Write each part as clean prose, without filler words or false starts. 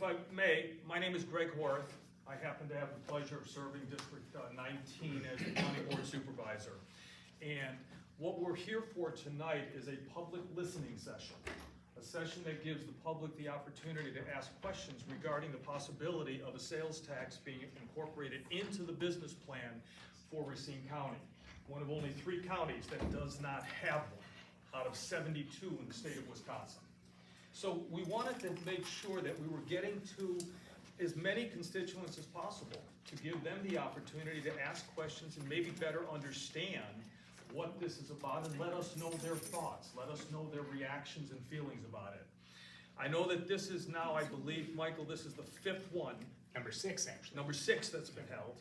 if I may, my name is Greg Horath. I happen to have the pleasure of serving District 19 as the County Board Supervisor. And what we're here for tonight is a public listening session. A session that gives the public the opportunity to ask questions regarding the possibility of a sales tax being incorporated into the business plan for Racine County. One of only 3 counties that does not have one out of 72 in the state of Wisconsin. So we wanted to make sure that we were getting to as many constituents as possible to give them the opportunity to ask questions and maybe better understand what this is about and let us know their thoughts, let us know their reactions and feelings about it. I know that this is now, I believe, Michael, this is the 5th one. Number 6, actually. Number 6 that's been held.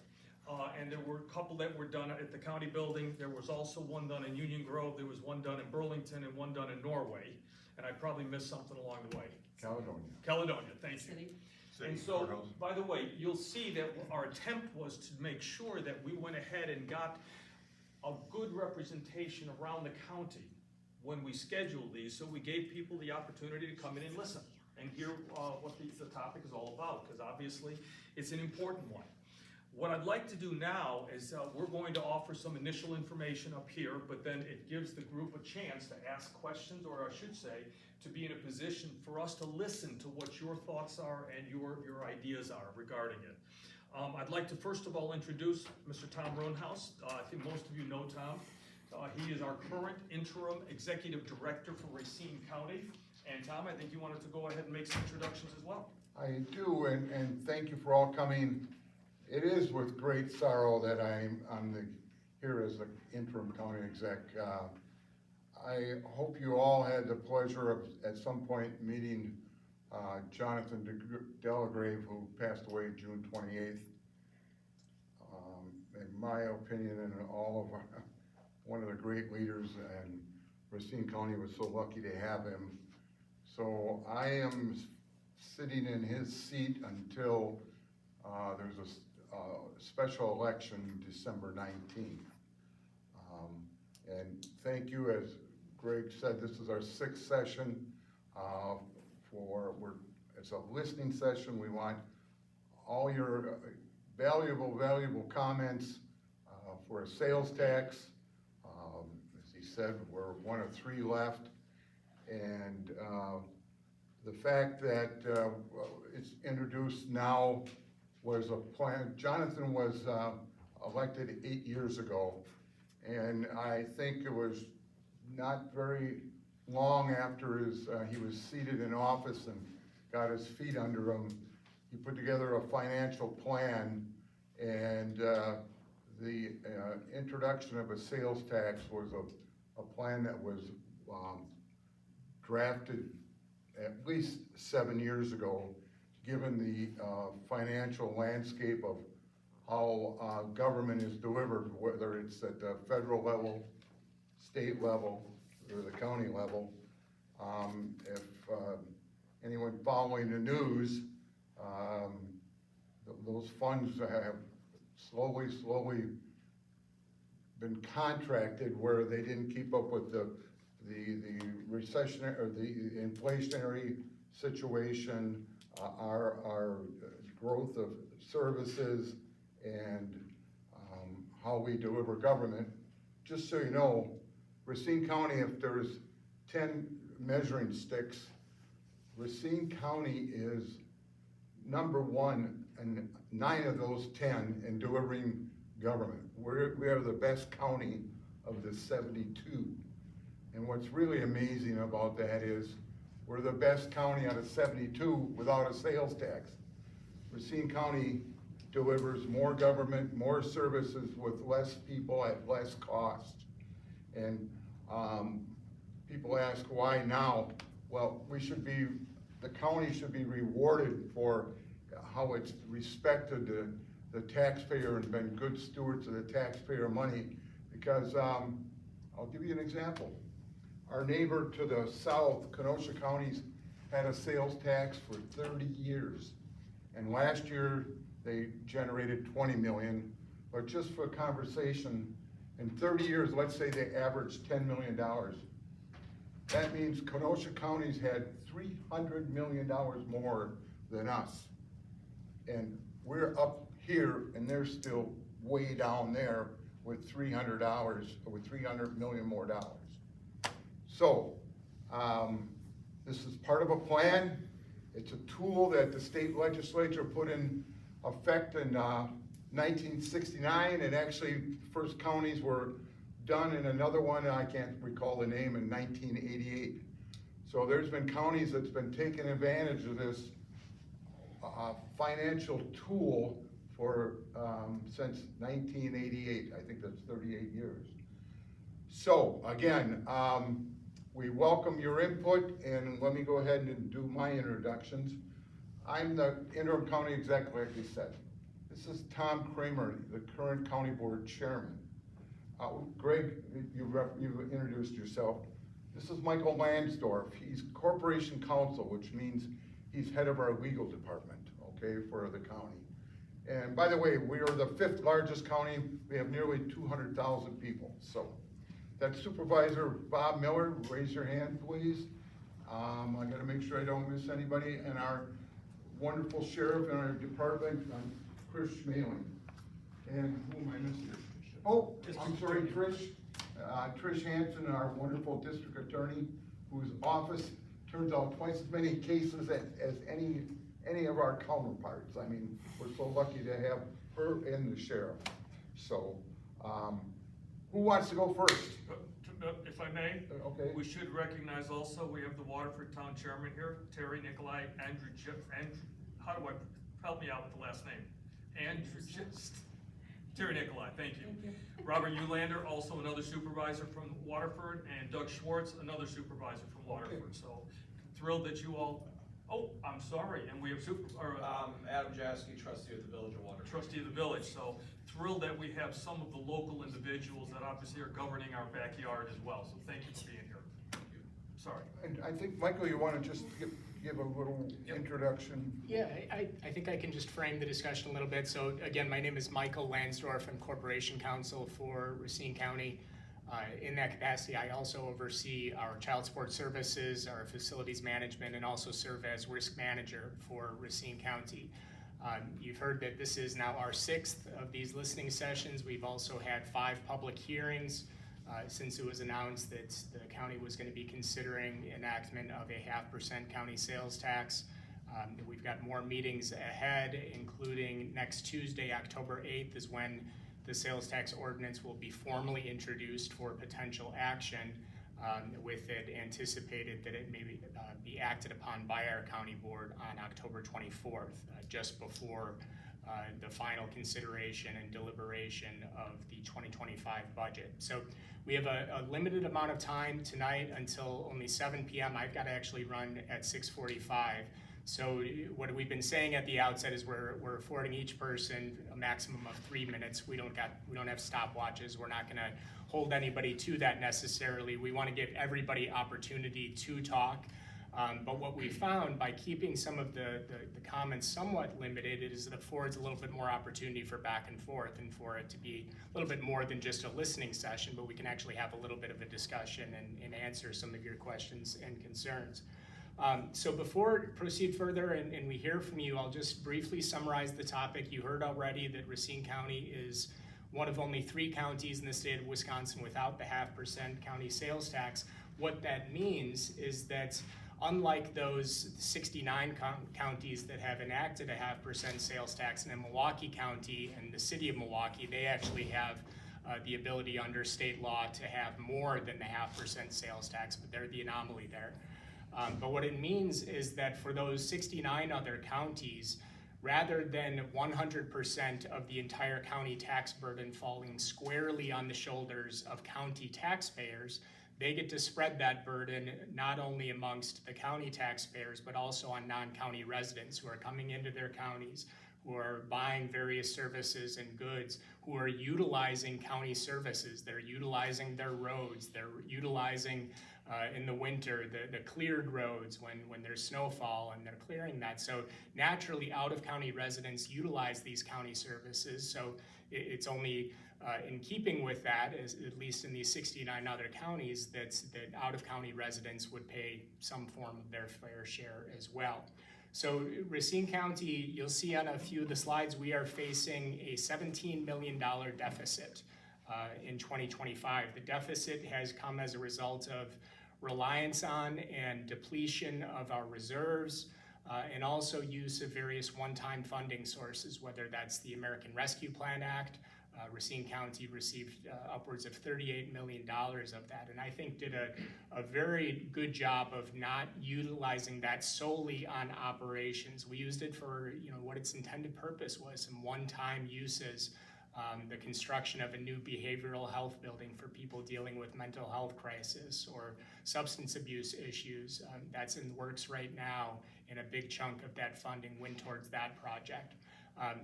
And there were a couple that were done at the county building. There was also one done in Union Grove. There was one done in Burlington and one done in Norway. And I probably missed something along the way. Caledonia, thank you. And so, by the way, you'll see that our attempt was to make sure that we went ahead and got a good representation around the county when we scheduled these, so we gave people the opportunity to come in and listen and hear what the topic is all about, because obviously it's an important one. What I'd like to do now is we're going to offer some initial information up here, but then it gives the group a chance to ask questions, or I should say, to be in a position for us to listen to what your thoughts are and your ideas are regarding it. I'd like to first of all introduce Mr. Tom Roenhouse. I think most of you know Tom. He is our current interim executive director for Racine County. And Tom, I think you wanted to go ahead and make some introductions as well. I do, and thank you for all coming. It is with great sorrow that I'm here as the interim county exec. I hope you all had the pleasure of, at some point, meeting Jonathan Delagrave, who passed away June 28th. In my opinion, and all of one of the great leaders, and Racine County was so lucky to have him. So I am sitting in his seat until there's a special election December 19th. And thank you, as Greg said, this is our 6th session. It's a listening session. We want all your valuable comments for a sales tax. As he said, we're one of 3 left. And the fact that it's introduced now was a plan. Jonathan was elected 8 years ago, and I think it was not very long after he was seated in office and got his feet under him, he put together a financial plan, and the introduction of a sales tax was a plan that was drafted at least 7 years ago, given the financial landscape of how government is delivered, whether it's at the federal level, state level, or the county level. If anyone following the news, those funds have slowly been contracted where they didn't keep up with the recession or the inflationary situation, our growth of services, and how we deliver government. Just so you know, Racine County, if there's 10 measuring sticks, Racine County is number 1 in 9 of those 10 in delivering government. We are the best county of the 72. And what's really amazing about that is we're the best county out of 72 without a sales tax. Racine County delivers more government, more services with less people at less cost. And people ask why now? Well, the county should be rewarded for how it's respected the taxpayer and been good stewards of the taxpayer money, because I'll give you an example. Our neighbor to the south, Kenosha County's had a sales tax for 30 years. And last year they generated 20 million, but just for conversation, in 30 years, let's say they averaged $10 million. That means Kenosha County's had $300 million more than us. And we're up here and they're still way down there with $300, with 300 million more dollars. So, this is part of a plan. It's a tool that the state legislature put in effect in 1969, and actually first counties were done in another one, I can't recall the name, in 1988. So there's been counties that's been taking advantage of this financial tool for since 1988. I think that's 38 years. So again, we welcome your input, and let me go ahead and do my introductions. I'm the interim county executive, like we said. This is Tom Kramer, the current county board chairman. Greg, you introduced yourself. This is Michael Lansdorf. He's corporation counsel, which means he's head of our legal department, okay, for the county. And by the way, we are the 5th largest county. We have nearly 200,000 people. So that's Supervisor Bob Miller. Raise your hand, please. I gotta make sure I don't miss anybody. And our wonderful sheriff in our department, Chris Schmaling. And who am I missing? Oh, I'm sorry, Trish. Trish Hansen, our wonderful district attorney, whose office turns out twice as many cases as any of our counterparts. I mean, we're so lucky to have her and the sheriff. So, who wants to go first? If I may, Okay. we should recognize also, we have the Waterford Town Chairman here, Terry Nicolai, how do I, help me out with the last name? Terry Nicolai, thank you. Robert Eulander, also another supervisor from Waterford, and Doug Schwartz, another supervisor from Waterford. So thrilled that you all, oh, I'm sorry, and we have Adam Jaski, trustee of the Village of Waterford. Trustee of the village, so thrilled that we have some of the local individuals that obviously are governing our backyard as well, so thank you for being here. Sorry. And I think, Michael, you want to just give a little introduction? Yeah, I think I can just frame the discussion a little bit. So again, my name is Michael Lansdorf. I'm Corporation Counsel for Racine County. In that capacity, I also oversee our child support services, our facilities management, and also serve as risk manager for Racine County. You've heard that this is now our 6th of these listening sessions. We've also had 5 public hearings since it was announced that the county was going to be considering enactment of a 0.5% county sales tax. We've got more meetings ahead, including next Tuesday, October 8th, is when the sales tax ordinance will be formally introduced for potential action, with it anticipated that it may be acted upon by our county board on October 24th, just before the final consideration and deliberation of the 2025 budget. So we have a limited amount of time tonight until only 7 p.m. I've got to actually run at 6:45. So what we've been saying at the outset is we're affording each person a maximum of 3 minutes. We don't have stopwatches. We're not going to hold anybody to that necessarily. We want to give everybody opportunity to talk. But what we found by keeping some of the comments somewhat limited is it affords a little bit more opportunity for back and forth, and for it to be a little bit more than just a listening session, but we can actually have a little bit of a discussion and answer some of your questions and concerns. So before I proceed further and we hear from you, I'll just briefly summarize the topic. You heard already that Racine County is one of only 3 counties in the state of Wisconsin without the 0.5% county sales tax. What that means is that unlike those 69 counties that have enacted a 0.5% sales tax, in Milwaukee County and the city of Milwaukee, they actually have the ability under state law to have more than the 0.5% sales tax, but they're the anomaly there. But what it means is that for those 69 other counties, rather than 100% of the entire county tax burden falling squarely on the shoulders of county taxpayers, they get to spread that burden not only amongst the county taxpayers, but also on non-county residents who are coming into their counties, who are buying various services and goods, who are utilizing county services. They're utilizing their roads. They're utilizing in the winter the cleared roads when there's snowfall, and they're clearing that. So naturally, out-of-county residents utilize these county services. So it's only in keeping with that, at least in these 69 other counties, that out-of-county residents would pay some form of their fair share as well. So Racine County, you'll see on a few of the slides, we are facing a $17 million deficit in 2025. The deficit has come as a result of reliance on and depletion of our reserves, and also use of various one-time funding sources, whether that's the American Rescue Plan Act. Racine County received upwards of $38 million of that, and I think did a very good job of not utilizing that solely on operations. We used it for what its intended purpose was, some one-time uses. The construction of a new behavioral health building for people dealing with mental health crisis or substance abuse issues. That's in the works right now, and a big chunk of that funding went towards that project.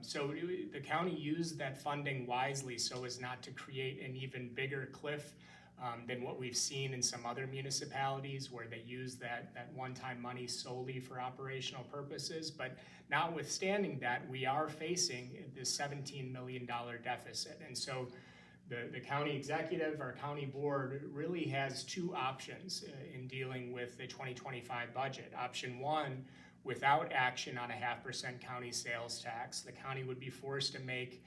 So the county used that funding wisely so as not to create an even bigger cliff than what we've seen in some other municipalities where they use that one-time money solely for operational purposes. But notwithstanding that, we are facing this $17 million deficit. And so the county executive, our county board, really has two options in dealing with the 2025 budget. Option one, without action on a 0.5% county sales tax, the county would be forced to make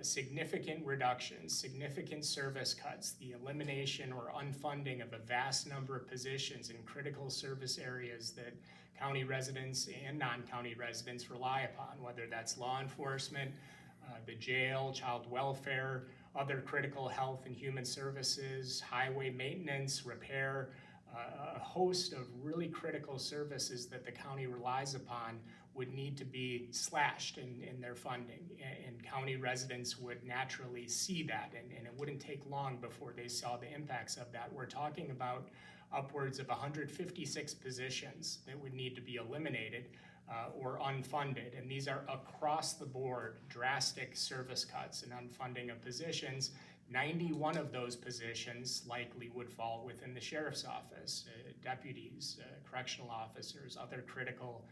significant reductions, significant service cuts, the elimination or unfunding of a vast number of positions in critical service areas that county residents and non-county residents rely upon, whether that's law enforcement, the jail, child welfare, other critical health and human services, highway maintenance, repair, a host of really critical services that the county relies upon would need to be slashed in their funding, and county residents would naturally see that, and it wouldn't take long before they saw the impacts of that. We're talking about upwards of 156 positions that would need to be eliminated or unfunded, and these are across the board drastic service cuts and unfunding of positions. 91 of those positions likely would fall within the sheriff's office, deputies, correctional officers, other critical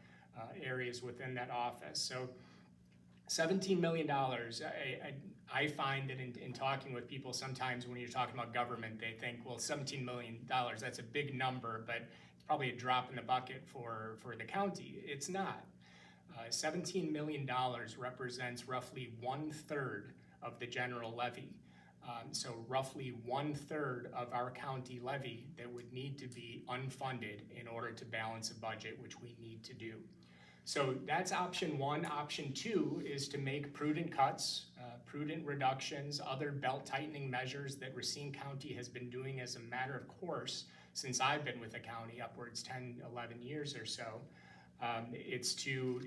areas within that office. So $17 million, I find that in talking with people sometimes when you're talking about government, they think, well, $17 million, that's a big number, but it's probably a drop in the bucket for the county. It's not. $17 million represents roughly 1/3 of the general levy. So roughly 1/3 of our county levy that would need to be unfunded in order to balance a budget, which we need to do. So that's option one. Option two is to make prudent cuts, prudent reductions, other belt tightening measures that Racine County has been doing as a matter of course since I've been with the county, upwards 10, 11 years or so. It's to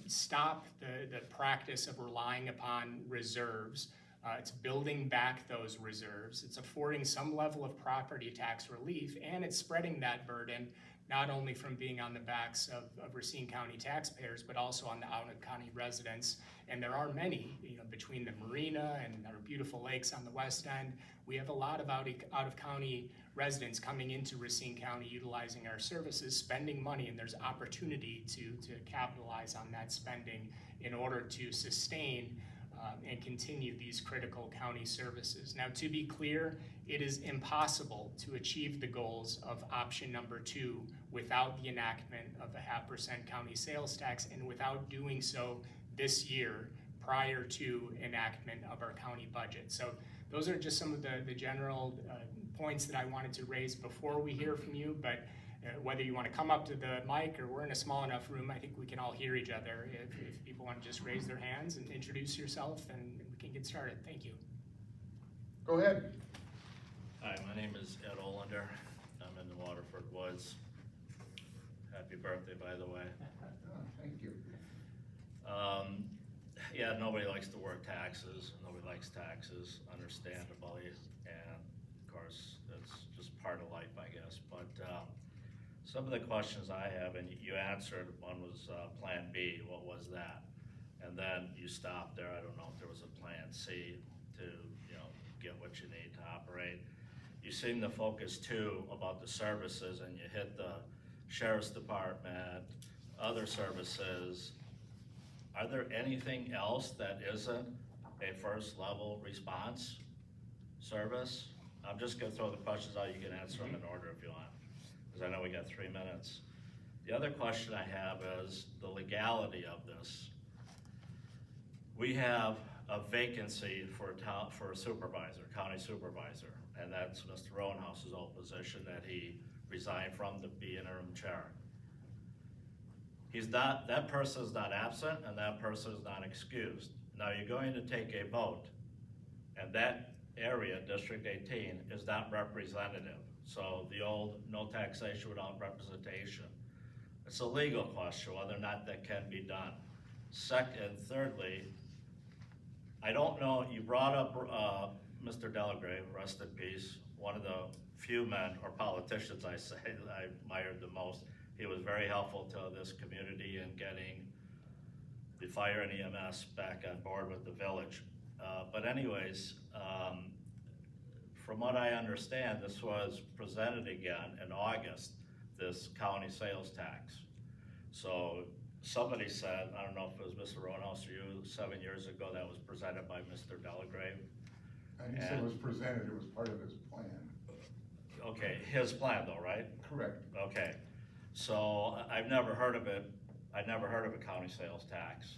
stop the practice of relying upon reserves. It's building back those reserves. It's affording some level of property tax relief, and it's spreading that burden not only from being on the backs of Racine County taxpayers, but also on the out-of-county residents. And there are many, between the marina and our beautiful lakes on the west end, we have a lot of out-of-county residents coming into Racine County utilizing our services, spending money, and there's opportunity to capitalize on that spending in order to sustain and continue these critical county services. Now, to be clear, it is impossible to achieve the goals of option number two without the enactment of a 0.5% county sales tax, and without doing so this year prior to enactment of our county budget. So those are just some of the general points that I wanted to raise before we hear from you, but whether you want to come up to the mic or we're in a small enough room, I think we can all hear each other. If people want to just raise their hands and introduce yourself, and we can get started. Thank you. Go ahead. Hi, my name is Ed Olander. I'm in the Waterford Woods. Happy birthday, by the way. Thank you. Yeah, nobody likes to work taxes. Nobody likes taxes, understandably. And of course, that's just part of life, I guess. But some of the questions I have, and you answered, one was Plan B. What was that? And then you stopped there. I don't know if there was a Plan C to get what you need to operate. You seem to focus too about the services, and you hit the sheriff's department, other services. Are there anything else that isn't a first level response service? I'm just gonna throw the questions out. You can answer them in order if you want, because I know we got 3 minutes. The other question I have is the legality of this. We have a vacancy for a supervisor, county supervisor, and that's Mr. Roanhouse's old position that he resigned from to be interim chair. That person is not absent and that person is not excused. Now you're going to take a vote, and that area, District 18, is not representative. So the old no taxation without representation. It's a legal question whether or not that can be done. Thirdly, I don't know, you brought up Mr. Delagrave, rest in peace, one of the few men or politicians I say that I admired the most. He was very helpful to this community in getting the fire and EMS back on board with the village. But anyways, from what I understand, this was presented again in August, this county sales tax. So somebody said, I don't know if it was Mr. Roanhouse or you, 7 years ago, that was presented by Mr. Delagrave. And he said it was presented, it was part of his plan. Okay, his plan though, right? Correct. Okay, so I've never heard of it. I never heard of a county sales tax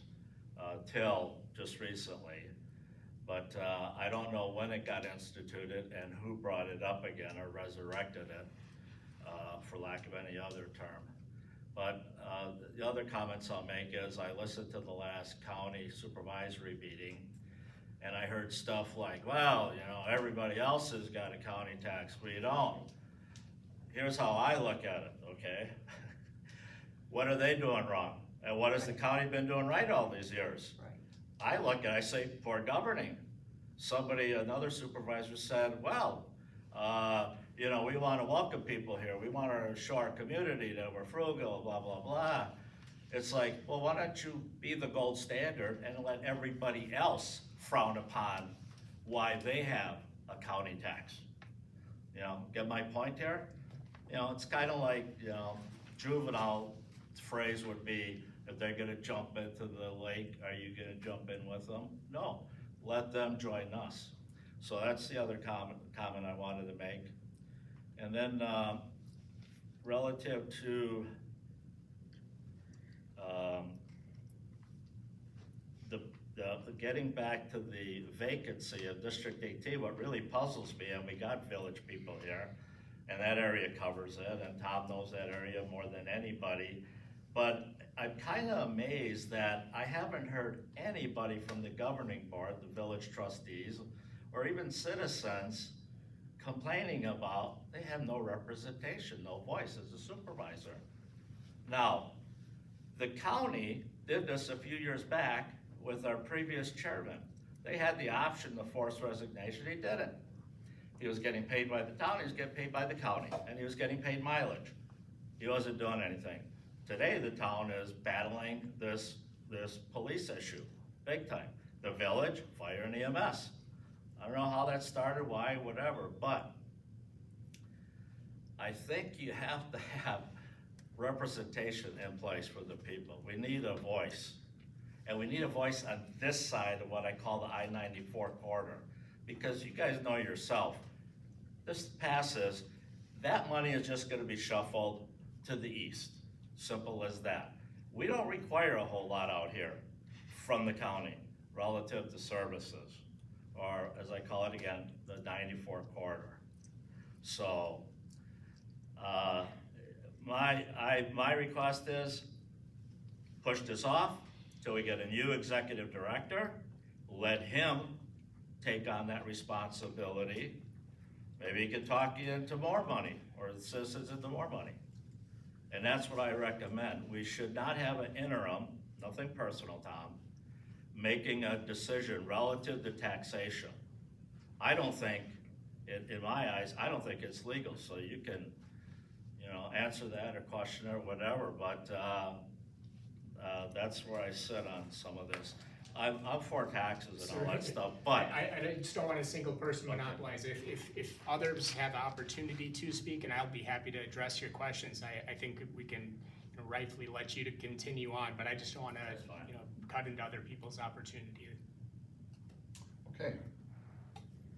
till just recently. But I don't know when it got instituted and who brought it up again or resurrected it, for lack of any other term. But the other comments I'll make is I listened to the last county supervisory meeting, and I heard stuff like, well, you know, everybody else has got a county tax, we don't. Here's how I look at it, okay? What are they doing wrong? And what has the county been doing right all these years? I look at it, I say, poor governing. Another supervisor said, well, you know, we want to welcome people here. We want to show our community that we're frugal, blah, blah, blah. It's like, well, why don't you be the gold standard and let everybody else frown upon why they have a county tax? You know, get my point here? You know, it's kind of like, you know, juvenile phrase would be, if they're gonna jump into the lake, are you gonna jump in with them? No, let them join us. So that's the other comment I wanted to make. And then relative to the getting back to the vacancy of District 18, what really puzzles me, and we got village people here, and that area covers it, and Tom knows that area more than anybody, but I'm kind of amazed that I haven't heard anybody from the governing board, the village trustees, or even citizens complaining about they have no representation, no voice as a supervisor. Now, the county did this a few years back with our previous chairman. They had the option to force resignation, he didn't. He was getting paid by the town, he was getting paid by the county, and he was getting paid mileage. He wasn't doing anything. Today, the town is battling this police issue, big time. The village, fire and EMS. I don't know how that started, why, whatever, but I think you have to have representation in place for the people. We need a voice. And we need a voice on this side of what I call the I-94 corridor. Because you guys know yourself, this passes, that money is just gonna be shuffled to the east. Simple as that. We don't require a whole lot out here from the county relative to services, or as I call it again, the 94 corridor. So, my request is push this off till we get a new executive director, let him take on that responsibility. Maybe he could talk you into more money, or the citizens into more money. And that's what I recommend. We should not have an interim, nothing personal, Tom, making a decision relative to taxation. I don't think, in my eyes, I don't think it's legal. So you can, you know, answer that or question it or whatever, but that's where I sit on some of this. I'm for taxes and all that stuff, but I just don't want a single person monopolize. If others have opportunity to speak, and I'll be happy to address your questions, I think we can, you know, rightfully let you to continue on, but I just don't want to, you know, cut into other people's opportunity. Okay.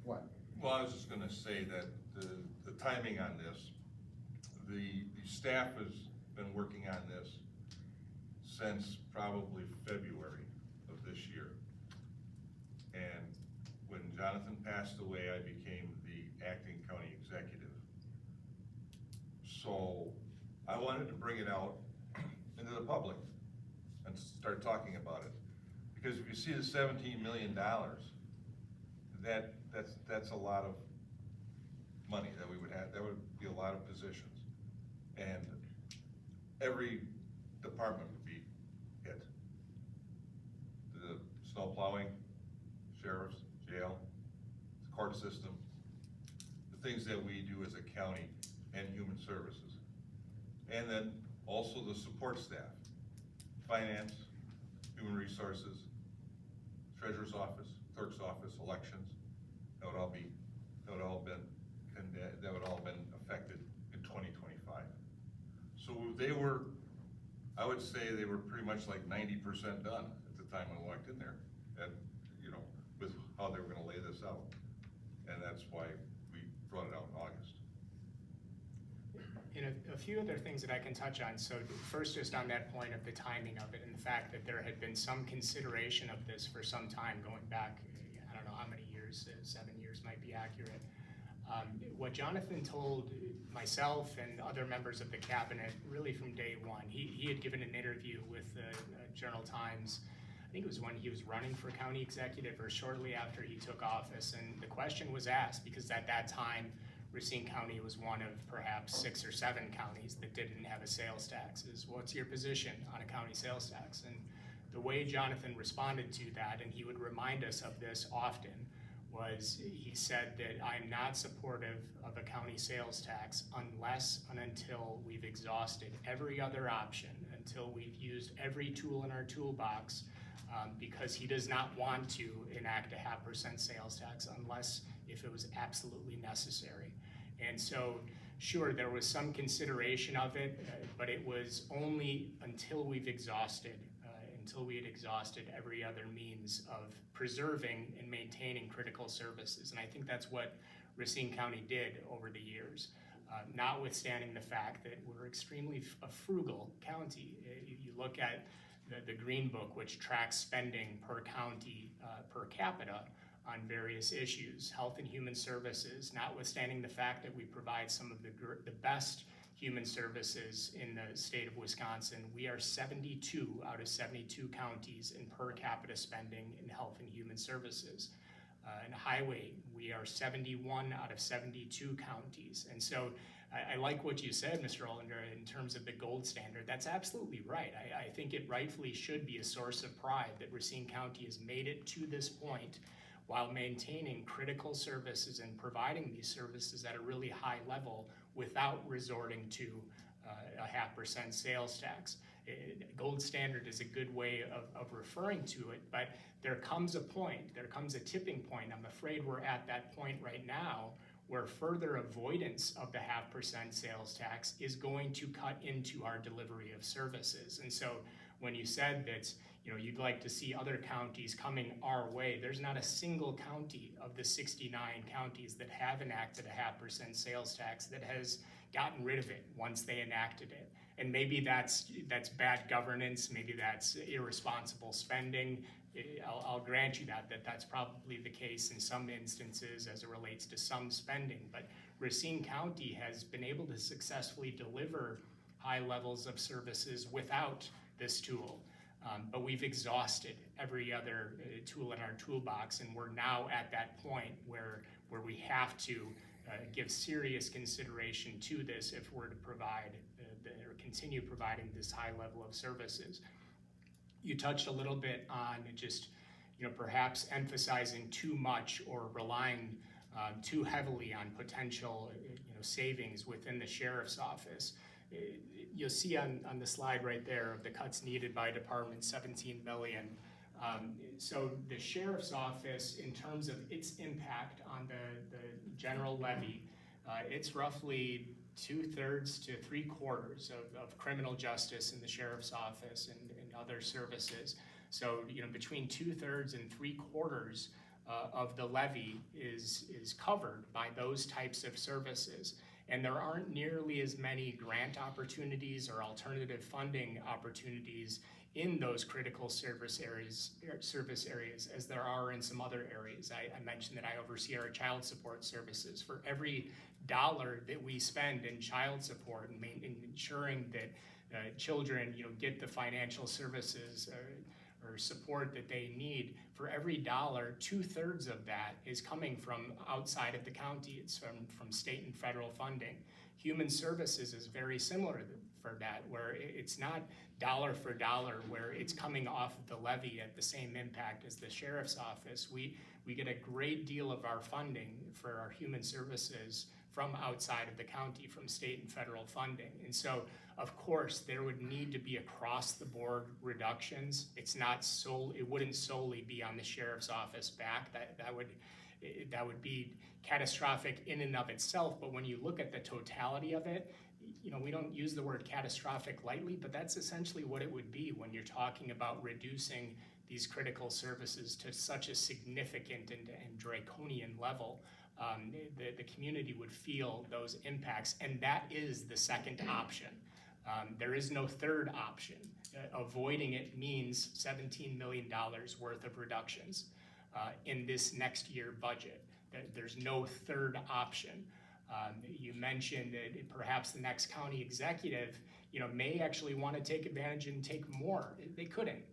What? Well, I was just gonna say that the timing on this, the staff is been working on this since probably February of this year. And when Jonathan passed away, I became the acting county executive. So I wanted to bring it out into the public and start talking about it. Because if you see the $17 million, that's a lot of money that we would have. That would be a lot of positions. And every department would be hit. The snow plowing, sheriffs, jail, the court system, the things that we do as a county, and human services. And then also the support staff, finance, human resources, treasurer's office, clerk's office, elections. That would all been affected in 2025. So they were, I would say they were pretty much like 90% done at the time when I walked in there, and with how they were going to lay this out. And that's why we brought it out in August. And a few other things that I can touch on. So first, just on that point of the timing of it and the fact that there had been some consideration of this for some time, going back, I don't know how many years, 7 years might be accurate. What Jonathan told myself and other members of the cabinet really from day one, he had given an interview with the Journal Times. I think it was when he was running for county executive or shortly after he took office, and the question was asked because at that time Racine County was one of perhaps 6 or 7 counties that didn't have a sales tax. Is what's your position on a county sales tax? And the way Jonathan responded to that, and he would remind us of this often, was he said that I'm not supportive of a county sales tax unless and until we've exhausted every other option, until we've used every tool in our toolbox, because he does not want to enact a 0.5% sales tax unless if it was absolutely necessary. And so, sure, there was some consideration of it, but it was only until we had exhausted every other means of preserving and maintaining critical services. And I think that's what Racine County did over the years, notwithstanding the fact that we're extremely a frugal county. You look at the Green Book, which tracks spending per county per capita on various issues, health and human services, notwithstanding the fact that we provide some of the best human services in the state of Wisconsin. We are 72 out of 72 counties in per capita spending in health and human services. In highway, we are 71 out of 72 counties. And so I like what you said, Mr. Ollender, in terms of the gold standard. That's absolutely right. I think it rightfully should be a source of pride that Racine County has made it to this point while maintaining critical services and providing these services at a really high level without resorting to a 0.5% sales tax. Gold standard is a good way of referring to it, but there comes a tipping point. I'm afraid we're at that point right now where further avoidance of the 0.5% sales tax is going to cut into our delivery of services. And so when you said that you'd like to see other counties coming our way, there's not a single county of the 69 counties that have enacted a 0.5% sales tax that has gotten rid of it once they enacted it. And maybe that's bad governance, maybe that's irresponsible spending. I'll grant you that's probably the case in some instances as it relates to some spending, but Racine County has been able to successfully deliver high levels of services without this tool. But we've exhausted every other tool in our toolbox, and we're now at that point where we have to give serious consideration to this if we're to provide or continue providing this high level of services. You touched a little bit on just perhaps emphasizing too much or relying too heavily on potential savings within the sheriff's office. You'll see on the slide right there of the cuts needed by department, 17 million. So the sheriff's office, in terms of its impact on the general levy, it's roughly 2/3 to 3/4 of criminal justice in the sheriff's office and other services. So between 2/3 and 3/4 of the levy is covered by those types of services. And there aren't nearly as many grant opportunities or alternative funding opportunities in those critical service areas as there are in some other areas. I mentioned that I oversee our child support services. For every dollar that we spend in child support and in ensuring that children, get the financial services or support that they need, for every dollar, 2/3 of that is coming from outside of the county. It's from state and federal funding. Human services is very similar for that, where it's not dollar for dollar, where it's coming off of the levy at the same impact as the sheriff's office. We get a great deal of our funding for our human services from outside of the county, from state and federal funding. And so, of course, there would need to be across the board reductions. It wouldn't solely be on the sheriff's office back. That would be catastrophic in and of itself. But when you look at the totality of it, we don't use the word catastrophic lightly, but that's essentially what it would be when you're talking about reducing these critical services to such a significant and draconian level. The community would feel those impacts, and that is the second option. There is no third option. Avoiding it means $17 million worth of reductions in this next year budget. There's no third option. You mentioned that perhaps the next county executive, may actually want to take advantage and take more. They couldn't.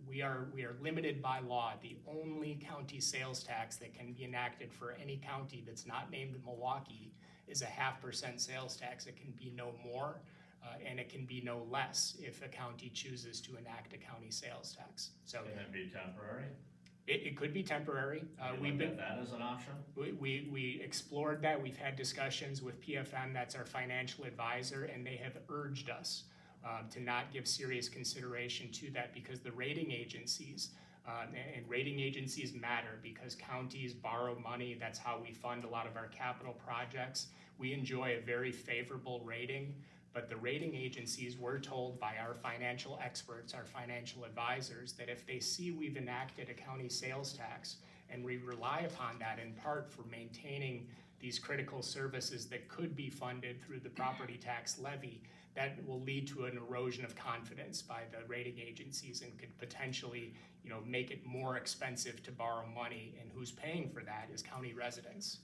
We are limited by law. The only county sales tax that can be enacted for any county that's not named Milwaukee is a 0.5% sales tax. It can be no more, and it can be no less if a county chooses to enact a county sales tax. So Can it be temporary? it could be temporary. We looked at that as an option? We explored that. We've had discussions with PFM, that's our financial advisor, and they have urged us to not give serious consideration to that, because the rating agencies, and rating agencies matter because counties borrow money. That's how we fund a lot of our capital projects. We enjoy a very favorable rating, but the rating agencies were told by our financial experts, our financial advisors, that if they see we've enacted a county sales tax and we rely upon that in part for maintaining these critical services that could be funded through the property tax levy, that will lead to an erosion of confidence by the rating agencies and could potentially, make it more expensive to borrow money. And who's paying for that is county residents.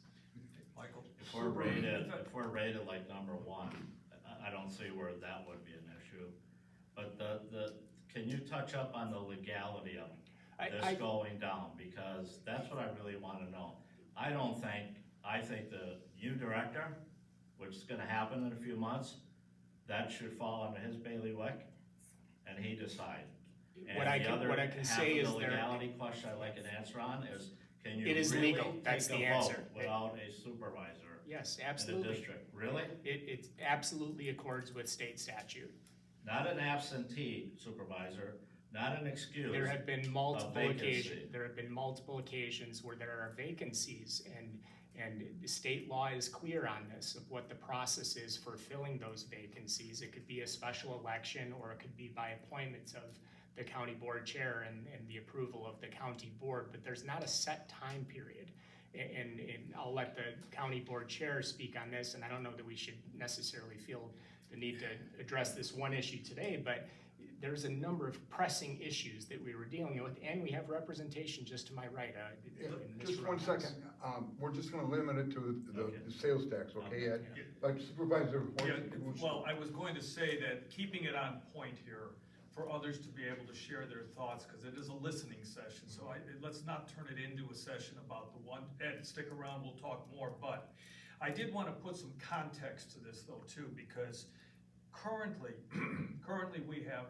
Michael? If we're rated like number one, I don't see where that would be an issue. But can you touch up on the legality of this going down? Because that's what I really want to know. I think the new director, which is gonna happen in a few months, that should fall under his bailiwick, and he decide. And What I can say is the legality question I'd like an answer on is, can you It is really legal. That's take the a vote answer. without a supervisor Yes, in the absolutely. district? Really? It absolutely accords with state statute. Not an absentee supervisor, not an excuse. There have been multiple vacancy. occasions where there are vacancies, and the state law is clear on this, of what the process is for filling those vacancies. It could be a special election, or it could be by appointments of the county board chair and the approval of the county board, but there's not a set time period. And I'll let the county board chair speak on this, and I don't know that we should necessarily feel the need to address this one issue today, but there's a number of pressing issues that we were dealing with, and we have representation just to my right. in Mr. Just one Roundhouse. second, we're just gonna limit it to Okay. the sales tax, okay, Ed? Like Supervisor Yeah, Horst- well, I was going to say that keeping it on point here for others to be able to share their thoughts, because it is a listening session, so let's not turn it into a session about the one. Ed, stick around, we'll talk more, but I did want to put some context to this though too, because currently we have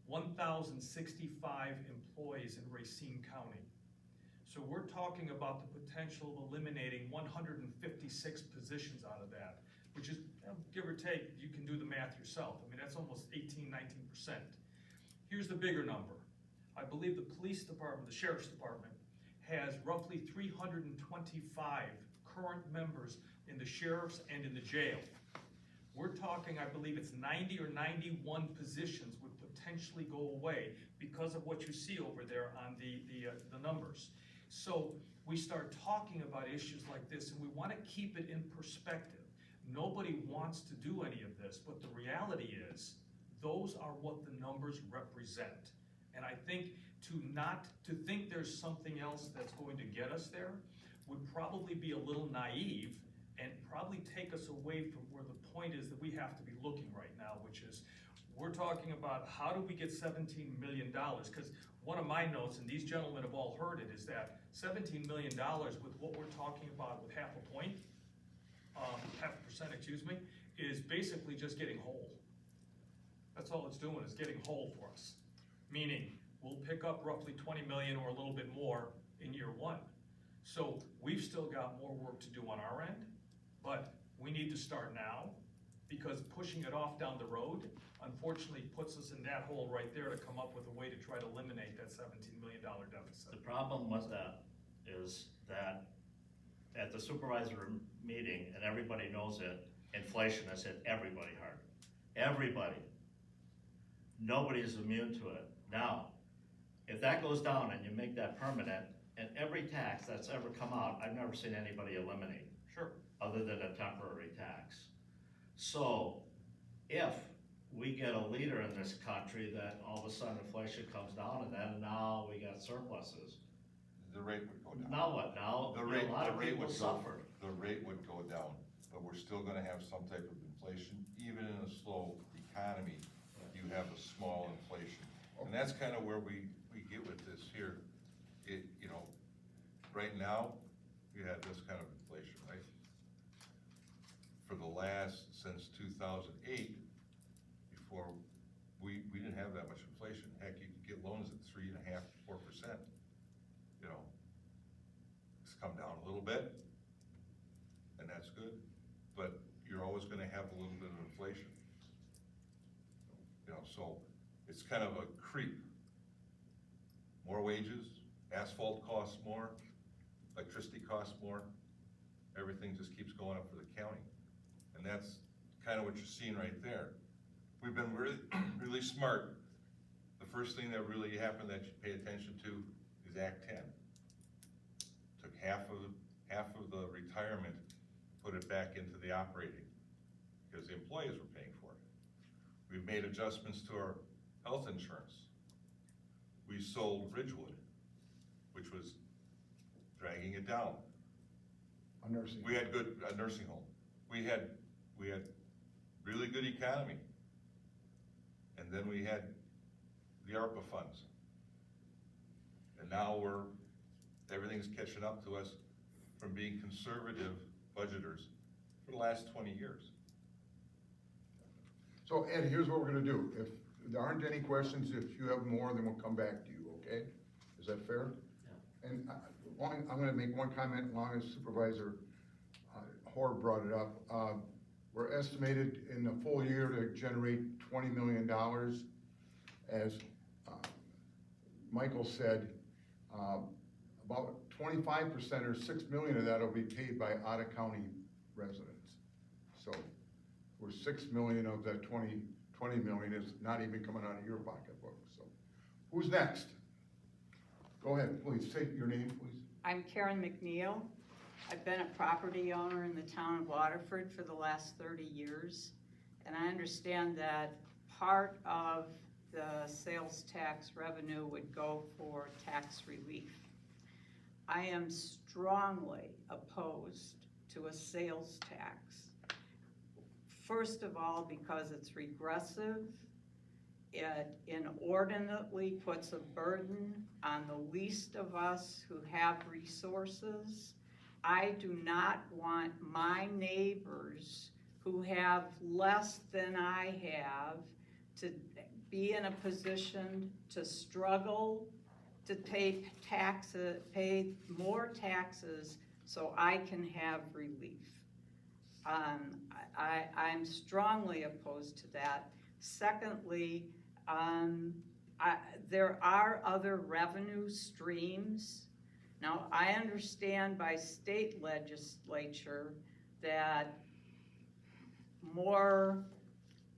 1,065 employees in Racine County. So we're talking about the potential of eliminating 156 positions out of that, which is, give or take, you can do the math yourself. I mean, that's almost 18–19%. Here's the bigger number. I believe the police department, the sheriff's department, has roughly 325 current members in the sheriff's and in the jail. We're talking, I believe it's 90 or 91 positions would potentially go away because of what you see over there on the numbers. So we start talking about issues like this, and we want to keep it in perspective. Nobody wants to do any of this, but the reality is, those are what the numbers represent. And I think to think there's something else that's going to get us there would probably be a little naive and probably take us away from where the point is that we have to be looking right now, which is, we're talking about how do we get $17 million? Because one of my notes, and these gentlemen have all heard it, is that $17 million with what we're talking about with half a point, half a percent, excuse me, is basically just getting whole. That's all it's doing, is getting whole for us. Meaning, we'll pick up roughly 20 million or a little bit more in year one. So we've still got more work to do on our end, but we need to start now, because pushing it off down the road, unfortunately, puts us in that hole right there to come up with a way to try to eliminate that $17 million deficit. The problem with that is that at the supervisor meeting, and everybody knows it, inflation has hit everybody hard. Everybody. Nobody is immune to it. Now, if that goes down and you make that permanent, and every tax that's ever come out, I've never seen anybody eliminate. Sure. Other than a temporary tax. So, if we get a leader in this country that all of a sudden inflation comes down and then now we got surpluses, The rate would go down. now what? Now The a rate, lot the of rate people would go, suffered. the rate would go down, but we're still gonna have some type of inflation. Even in a slow economy, you have a small inflation. And that's kind of where we get with this here. It, you know, right now, you have this kind of inflation, right? For the last, since 2008, before, we didn't have that much inflation. Heck, you could get loans at 3.5%, 4%. You know, it's come down a little bit, and that's good, but you're always gonna have a little bit of inflation. You know, so it's kind of a creep. More wages, asphalt costs more, electricity costs more, everything just keeps going up for the county. And that's kind of what you're seeing right there. We've been really, really smart. The first thing that really happened that you pay attention to is Act 10. Took half of the retirement, put it back into the operating, because the employees were paying for it. We've made adjustments to our health insurance. We sold Ridgewood, which was dragging it down. A nursing. We had a nursing home. We had really good economy. And then we had the ARPA funds. And now everything's catching up to us from being conservative budgeters for the last 20 years. So So Ed, here's what we're gonna do. If there aren't any questions, if you have more, then we'll come back to you, okay? Is that fair? Yeah. And I'm gonna make one comment, as long as Supervisor Hoare brought it up. We're estimated in the full year to generate $20 million. As Michael said, about 25% or $6 million of that will be paid by out-of-county residents. So we're $6 million of that 20 million is not even coming out of your pocketbook, so. Who's next? Go ahead, please, state your name, please. I'm Karen McNeil. I've been a property owner in the town of Waterford for the last 30 years. And I understand that part of the sales tax revenue would go for tax relief. I am strongly opposed to a sales tax. First of all, because it's regressive. It inordinately puts a burden on the least of us who have resources. I do not want my neighbors who have less than I have to be in a position to struggle to pay more taxes so I can have relief. I'm strongly opposed to that. Secondly, there are other revenue streams. Now, I understand by state legislature that more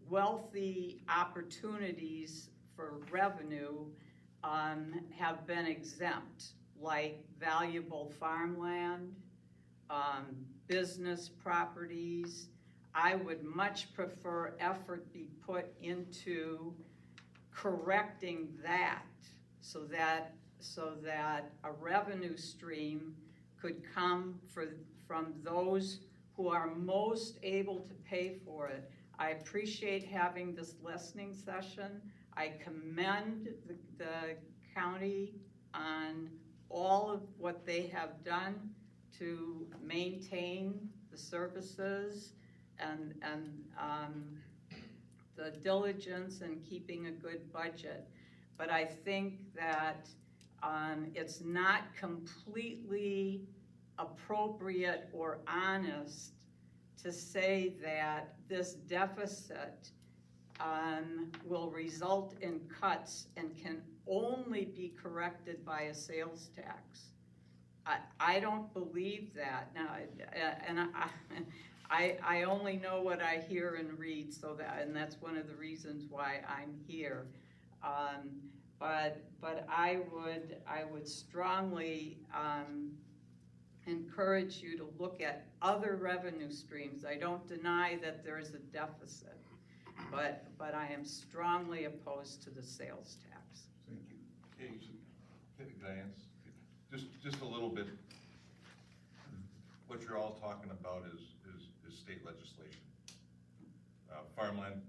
wealthy opportunities for revenue have been exempt, like valuable farmland, business properties. I would much prefer effort be put into correcting that so that a revenue stream could come from those who are most able to pay for it. I appreciate having this listening session. I commend the county on all of what they have done to maintain the services and the diligence in keeping a good budget. But I think that it's not completely appropriate or honest to say that this deficit will result in cuts and can only be corrected by a sales tax. I don't believe that. Now, and I only know what I hear and read, and that's one of the reasons why I'm here. But I would strongly encourage you to look at other revenue streams. I don't deny that there is a deficit, but I am strongly opposed to the sales tax. Thank you. Okay, can I answer? Just a little bit. What you're all talking about is state legislation. Farmland,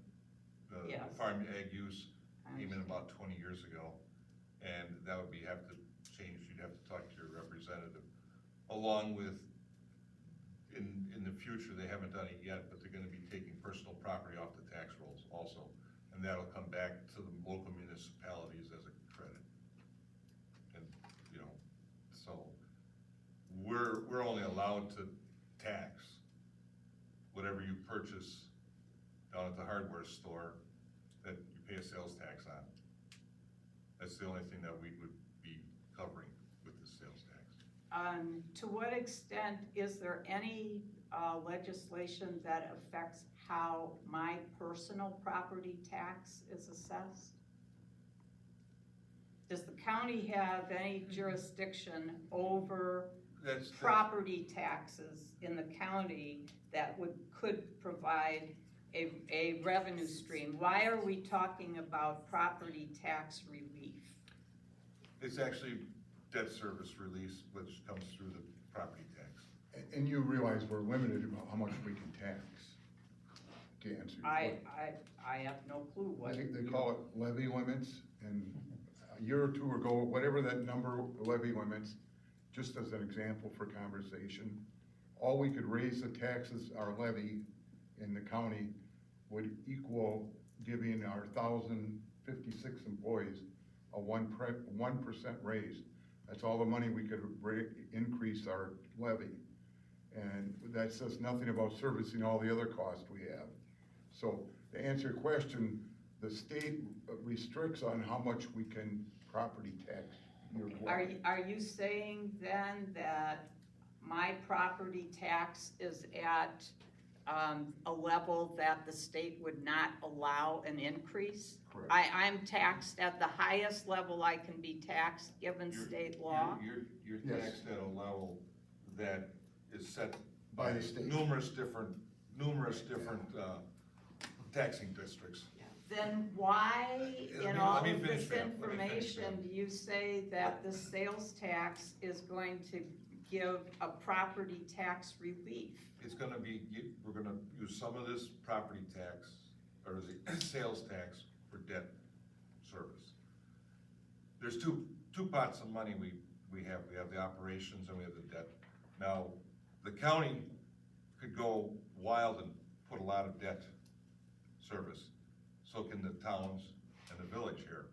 Yes. farm ag use came in about 20 years ago, and that would have to change. You'd have to talk to your representative. Along with, in the future, they haven't done it yet, but they're gonna be taking personal property off the tax rolls also. And that'll come back to the local municipalities as a credit. And, so we're only allowed to tax whatever you purchase down at the hardware store that you pay a sales tax on. That's the only thing that we would be covering with the sales tax. To what extent is there any legislation that affects how my personal property tax is assessed? Does the county have any jurisdiction over property taxes in the county that could provide a revenue stream? Why are we talking about property tax relief? It's actually debt service release, which comes through the property tax. And you realize we're limited about how much we can tax, to answer your question. I have no clue what. They call it levy limits, and a year or two ago, whatever that number levy limits, just as an example for conversation, all we could raise the taxes, our levy in the county would equal giving our 1,056 employees a 1% raise. That's all the money we could increase our levy. And that says nothing about servicing all the other costs we have. So to answer your question, the state restricts on how much we can property tax year-wide. Are you saying then that my property tax is at a level that the state would not allow an increase? Correct. I'm taxed at the highest level I can be taxed given state law? You're Yes. taxed at a level that is set By the state. numerous different taxing districts. Then why, in all Let me of finish, this ma'am. Let me finish, information, ma'am. do you say that the sales tax is going to give a property tax relief? It's gonna be, we're gonna use some of this property tax, or the sales tax for debt service. There's two pots of money we have. We have the operations and we have the debt. Now, the county could go wild and put a lot of debt service. So can the towns and the village here.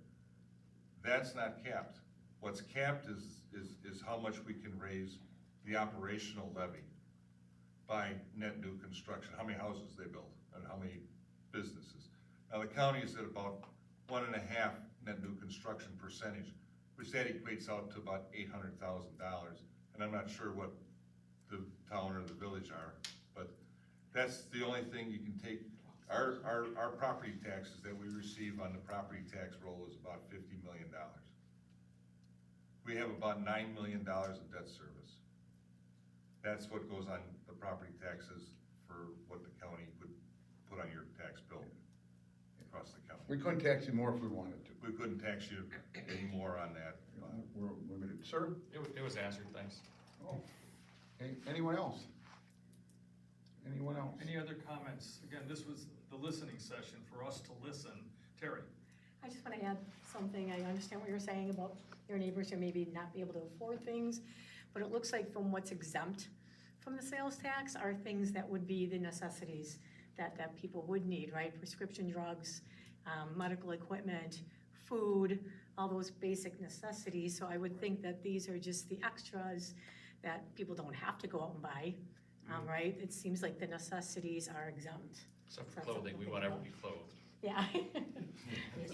That's not capped. What's capped is how much we can raise the operational levy by net new construction, how many houses they build and how many businesses. Now, the county is at about 1.5 net new construction percentage, which that equates out to about $800,000. And I'm not sure what the town or the village are, but that's the only thing you can take. Our property taxes that we receive on the property tax roll is about $50 million. We have about $9 million in debt service. That's what goes on the property taxes for what the county would put on your tax bill across the county. We couldn't tax you more if we wanted to. We couldn't tax you any more on that. We're limited. Sir? It was answered, thanks. Oh. Hey, anyone else? Anyone else? Any other comments? Again, this was the listening session for us to listen. Terry? I just want to add something. I understand what you're saying about your neighbors who maybe not be able to afford things, but it looks like from what's exempt from the sales tax are things that would be the necessities that people would need, right? Prescription drugs, medical equipment, food, all those basic necessities. So I would think that these are just the extras that people don't have to go out and buy, right? It seems like the necessities are exempt. Except for for clothing, we want everyone to be clothed. Yeah.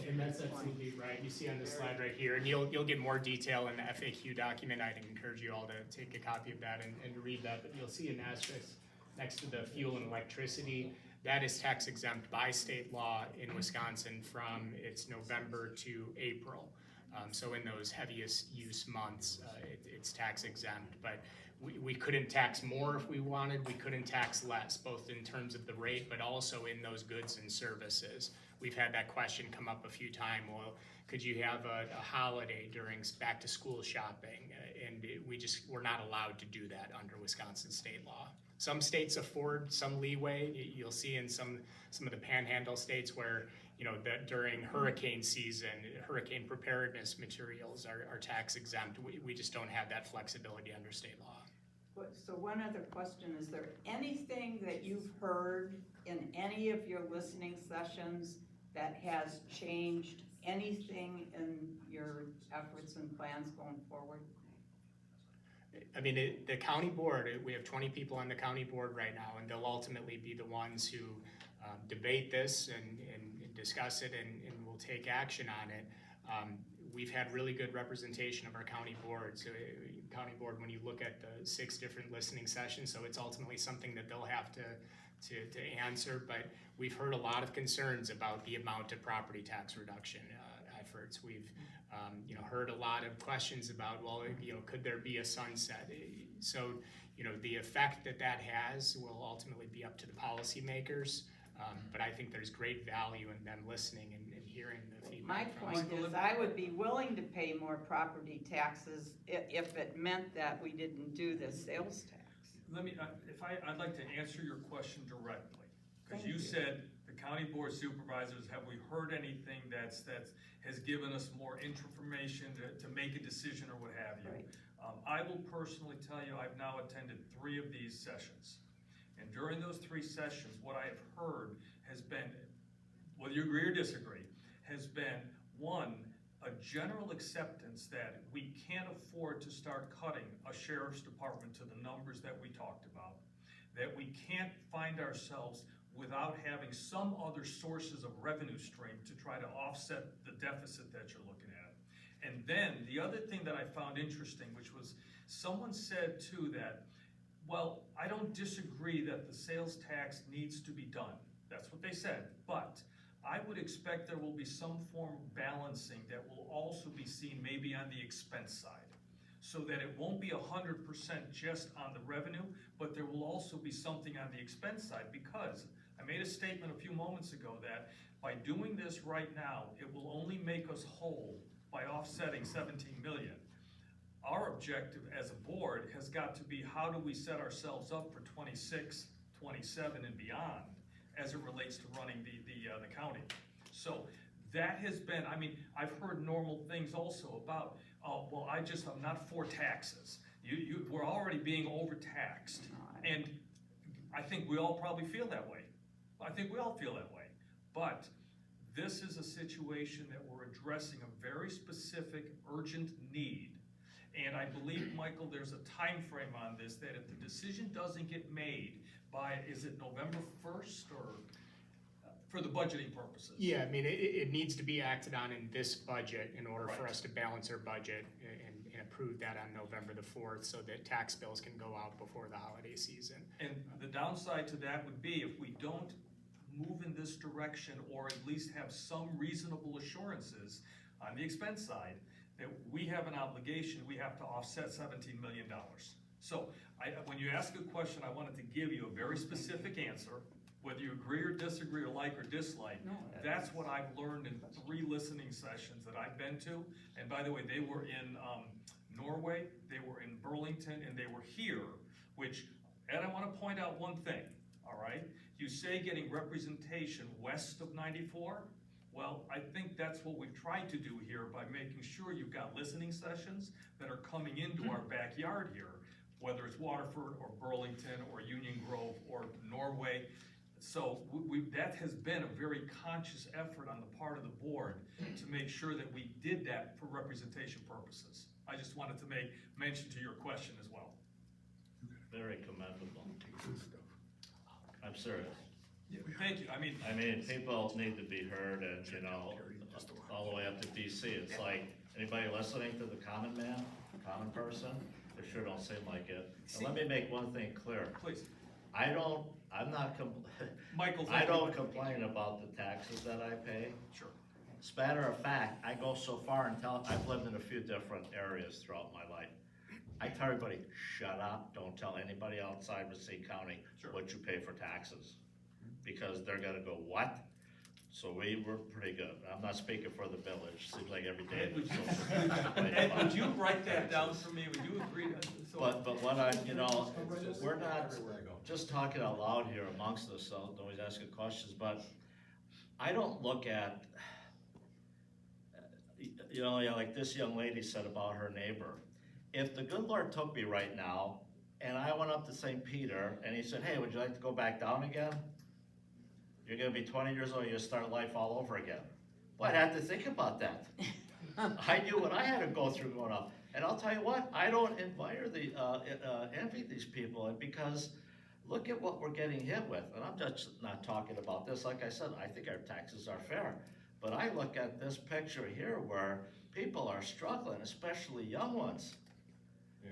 And that's absolutely right. You see on the slide right here, and you'll get more detail in the FAQ document. I'd encourage you all to take a copy of that and read that, but you'll see an asterisk next to the fuel and electricity. That is tax exempt by state law in Wisconsin from its November to April. So in those heaviest use months, it's tax exempt, but we couldn't tax more if we wanted. We couldn't tax less, both in terms of the rate, but also in those goods and services. We've had that question come up a few times. Well, could you have a holiday during back to school shopping? And we're not allowed to do that under Wisconsin state law. Some states afford some leeway. You'll see in some of the panhandle states where, that during hurricane season, hurricane preparedness materials are tax exempt. We just don't have that flexibility under state law. So one other question, is there anything that you've heard in any of your listening sessions that has changed anything in your efforts and plans going forward? I mean, the county board, we have 20 people on the county board right now, and they'll ultimately be the ones who debate this and discuss it and will take action on it. We've had really good representation of our county board. So county board, when you look at the 6 different listening sessions, so it's ultimately something that they'll have to answer, but we've heard a lot of concerns about the amount of property tax reduction efforts. We've heard a lot of questions about, well, could there be a sunset? So, the effect that has will ultimately be up to the policymakers, but I think there's great value in them listening and hearing the feedback. My point is, I would be willing to pay more property taxes if it meant that we didn't do this sales tax. I'd like to answer your question directly, because Thank you you. said the county board supervisors, have we heard anything that has given us more information to make a decision or what have you? Right. I will personally tell you, I've now attended 3 of these sessions. And during those 3 sessions, what I have heard has been, whether you agree or disagree, has been, 1, a general acceptance that we can't afford to start cutting a sheriff's department to the numbers that we talked about, that we can't find ourselves without having some other sources of revenue stream to try to offset the deficit that you're looking at. And then the other thing that I found interesting, which was someone said too that, well, I don't disagree that the sales tax needs to be done. That's what they said, but I would expect there will be some form of balancing that will also be seen maybe on the expense side, so that it won't be 100% just on the revenue, but there will also be something on the expense side, because I made a statement a few moments ago that by doing this right now, it will only make us whole by offsetting 17 million. Our objective as a board has got to be, how do we set ourselves up for 26, 27 and beyond as it relates to running the county. So that has been, I mean, I've heard normal things also about, well, I'm not for taxes. We're already being overtaxed. And I think we all probably feel that way. I think we all feel that way. But this is a situation that we're addressing a very specific, urgent need. And I believe, Michael, there's a time frame on this, that if the decision doesn't get made by, is it November 1st or for the budgeting purposes? Yeah, I mean, it needs to be acted on in this budget in order for Right. us to balance our budget and approve that on November the 4th so that tax bills can go out before the holiday season. And the downside to that would be if we don't move in this direction, or at least have some reasonable assurances on the expense side, that we have an obligation, we have to offset $17 million. So, when you ask a question, I wanted to give you a very specific answer, whether you agree or disagree or like or dislike. That's what I've learned in 3 listening sessions that I've been to. And by the way, they were in Norway, they were in Burlington, and they were here, which, Ed, I wanna point out one thing, all right? You say getting representation west of 94. Well, I think that's what we've tried to do here by making sure you've got listening sessions that are coming into our backyard here, whether it's Waterford or Burlington or Union Grove or Norway. So that has been a very conscious effort on the part of the board to make sure that we did that for representation purposes. I just wanted to make mention to your question as well. Very commendable. I'm serious. Thank you, I mean, people need to be heard, and, you know, all the way up to DC. It's like, anybody listening to the common man, common person? They sure don't seem like it. And let me make one thing clear. Please. Michael, I don't complain about the taxes that I pay. Sure. As a matter of fact, I go so far and I've lived in a few different areas throughout my life. I tell everybody, shut up, don't tell anybody outside Racine County what you pay for taxes. Because they're gonna go, what? So we were pretty good. I'm not speaking for the village, seems like every day. Ed, would you write that down for me? Would you agree? But what I, you know, we're not just talking out loud here amongst us, so nobody's asking questions, but I don't look at, you know, like this young lady said about her neighbor. If the good Lord took me right now, and I went up to St. Peter, and he said, hey, would you like to go back down again? You're gonna be 20 years old, you start life all over again. Well, I'd have to think about that. I knew what I had to go through growing up. And I'll tell you what, I don't envy these people, and because look at what we're getting hit with. And I'm just not talking about this. Like I said, I think our taxes are fair. But I look at this picture here where people are struggling, especially young ones.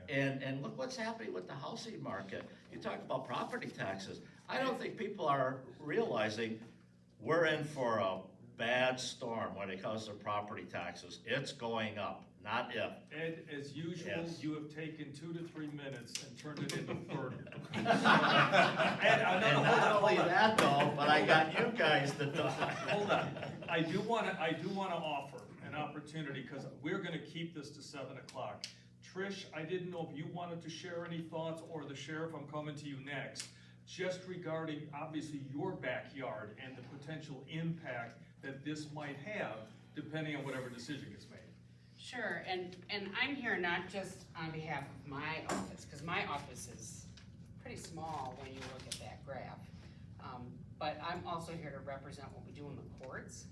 Yeah. And look what's happening with the housing market. You talk about property taxes. I don't think people are realizing we're in for a bad storm when it comes to property taxes. It's going up, not if. Ed, as usual, Yes. you have taken 2 to 3 minutes and turned it into 30. And not only that though, but I got you guys to talk. Hold on, I do wanna offer an opportunity, because we're gonna keep this to 7 o'clock. Trish, I didn't know if you wanted to share any thoughts, or the sheriff, I'm coming to you next, just regarding obviously your backyard and the potential impact that this might have, depending on whatever decision gets made. Sure, and I'm here not just on behalf of my office, because my office is pretty small when you look at that graph. But I'm also here to represent what we do in the courts,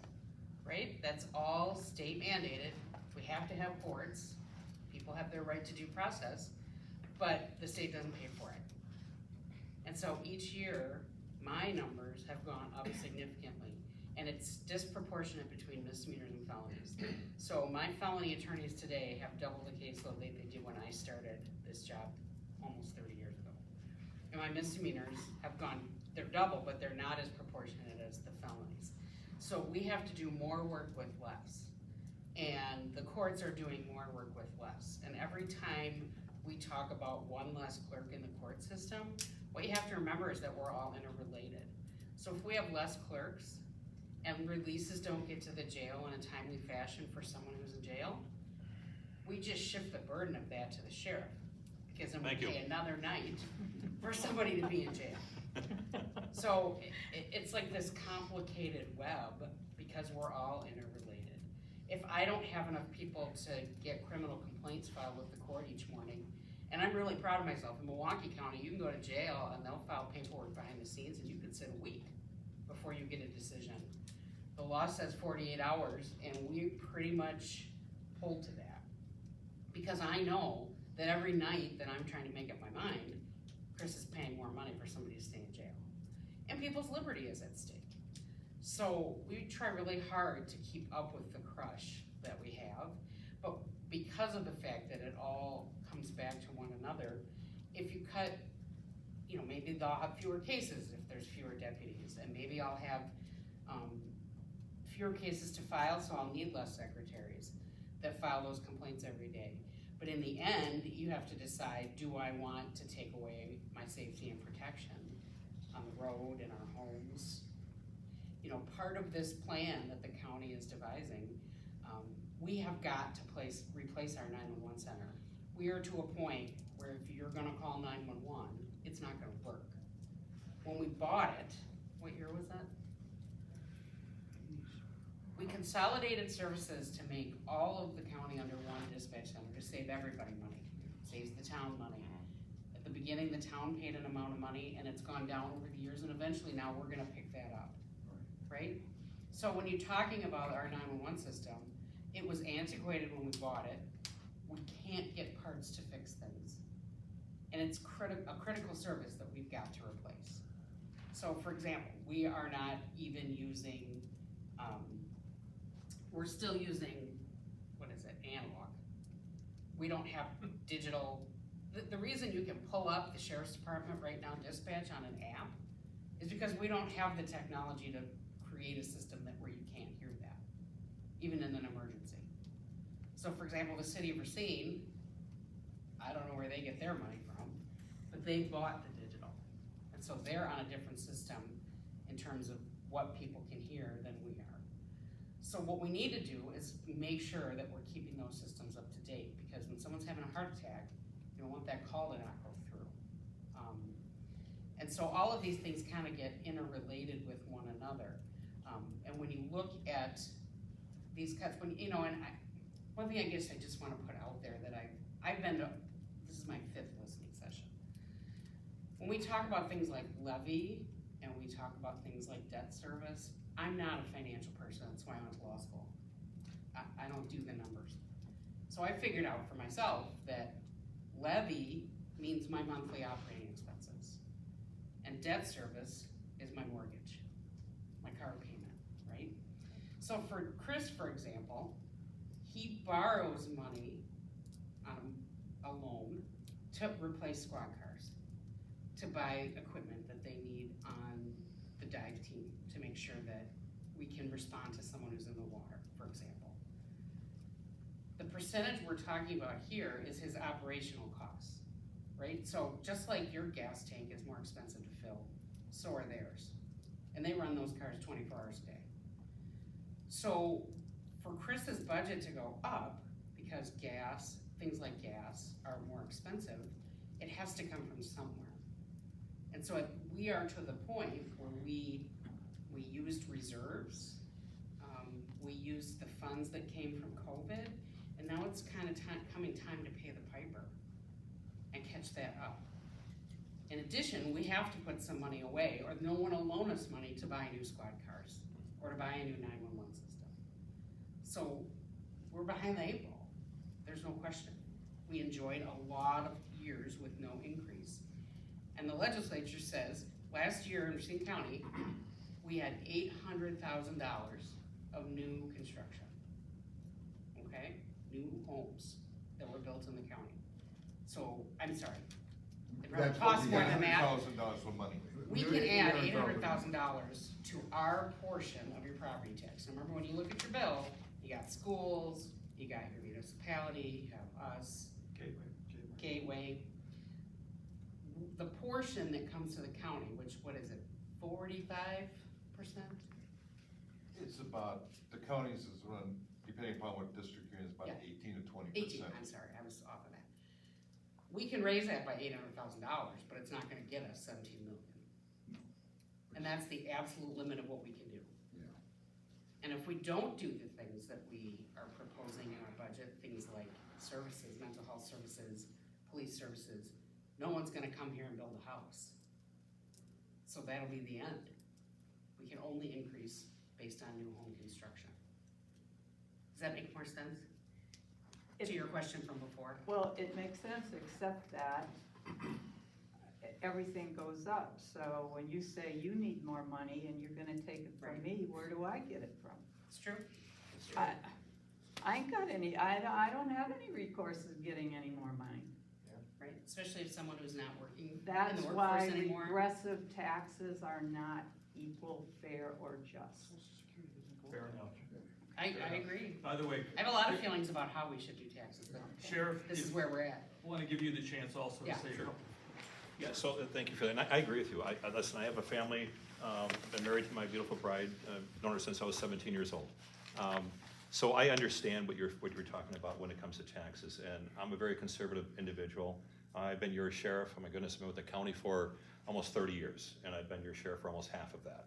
right? That's all state mandated. We have to have courts. People have their right to due process, but the state doesn't pay for it. And so each year, my numbers have gone up significantly, and it's disproportionate between misdemeanors and felonies. So my felony attorneys today have double the caseload they did when I started this job almost 30 years ago. And my misdemeanors have gone, they're double, but they're not as proportionate as the felonies. So we have to do more work with less. And the courts are doing more work with less. And every time we talk about one less clerk in the court system, what you have to remember is that we're all interrelated. So if we have less clerks and releases don't get to the jail in a timely fashion for someone who's in jail, we just shift the burden of that to the sheriff, because then we pay another night for somebody to be in jail. So it's like this complicated web, because we're all interrelated. If I don't have enough people to get criminal complaints filed with the court each morning, and I'm really proud of myself, in Milwaukee County, you can go to jail and they'll file paperwork behind the scenes and you could sit a week before you get a decision. The law says 48 hours, and we pretty much hold to that. Because I know that every night that I'm trying to make up my mind, Chris is paying more money for somebody to stay in jail. And people's liberty is at stake. So we try really hard to keep up with the crush that we have, but because of the fact that it all comes back to one another, if you cut, you know, maybe they'll have fewer cases if there's fewer deputies, and maybe I'll have fewer cases to file, so I'll need less secretaries that file those complaints every day. But in the end, you have to decide, do I want to take away my safety and protection on the road, in our homes? You know, part of this plan that the county is devising, we have got to replace our 911 center. We are to a point where if you're gonna call 911, it's not gonna work. When we bought it, what year was that? We consolidated services to make all of the county under one dispatch center to save everybody money, saves the town money. At the beginning, the town paid an amount of money and it's gone down over the years, and eventually now we're gonna pick that up, right? So when you're talking about our 911 system, it was antiquated when we bought it. We can't get parts to fix things. And it's a critical service that we've got to replace. So for example, we are not even using, we're still using, what is it, analog. We don't have digital. The reason you can pull up the sheriff's department right now dispatch on an app is because we don't have the technology to create a system where you can't hear that, even in an emergency. So for example, the city of Racine, I don't know where they get their money from, but they bought the digital. And so they're on a different system in terms of what people can hear than we are. So what we need to do is make sure that we're keeping those systems up to date, because when someone's having a heart attack, you don't want that call to not go through. And so all of these things kind of get interrelated with one another. And when you look at these cuts, one thing I guess I just want to put out there that I've been to, this is my 5th listening session. When we talk about things like levy and we talk about things like debt service, I'm not a financial person, that's why I went to law school. I don't do the numbers. So I figured out for myself that levy means my monthly operating expenses. And debt service is my mortgage, my car payment, right? So for Chris, for example, he borrows money on a loan to replace squad cars, to buy equipment that they need on the dive team to make sure that we can respond to someone who's in the water, for example. The percentage we're talking about here is his operational costs, right? So just like your gas tank is more expensive to fill, so are theirs. And they run those cars 24 hours a day. So for Chris's budget to go up, because gas, things like gas are more expensive, it has to come from somewhere. And so we are to the point where we used reserves, we used the funds that came from COVID, and now it's kind of coming time to pay the piper and catch that up. In addition, we have to put some money away, or no one will loan us money to buy new squad cars or to buy a new 911 system. So we're behind the 8 ball. There's no question. We enjoyed a lot of years with no increase. And the legislature says, last year in Racine County, we had $800,000 of new construction, okay? New homes that were built in the county. So, I'm sorry, it probably costs more than that. $100,000 of money. We can add $800,000 to our portion of your property tax. Now remember, when you look at your bill, you got schools, you got your municipality, you have us, Gateway. The portion that comes to the county, which, what is it, 45%? It's about, the counties is run, depending upon what district you're in, is about Yeah. 18 to 20%. 18, I'm sorry, I was off of that. We can raise that by $800,000, but it's not gonna get us 17 million. And that's the absolute limit of what we can do. Yeah. And if we don't do the things that we are proposing in our budget, things like services, mental health services, police services, no one's gonna come here and build a house. So that'll be the end. We can only increase based on new home construction. Does that make more sense to your question from before? Well, it makes sense, except that everything goes up. So when you say you need more money and you're gonna take it from Right. me, where do I get it from? It's true. It's true. I ain't got any, I don't have any recourse of getting any more money. Right, especially if someone who's not working in That's the why workforce anymore. regressive taxes are not equal, fair, or just. Fair enough. I agree. By the way, I have a lot of feelings about how we should do taxes, but Sheriff, this is if- where we're at. I want to give you the chance also to Yeah. say a couple. Yeah, so thank you for that. And I agree with you. Listen, I have a family, been married to my beautiful bride, known her since I was 17 years old. So I understand what you're talking about when it comes to taxes, and I'm a very conservative individual. I've been your sheriff, oh my goodness, I've been with the county for almost 30 years, and I've been your sheriff for almost half of that.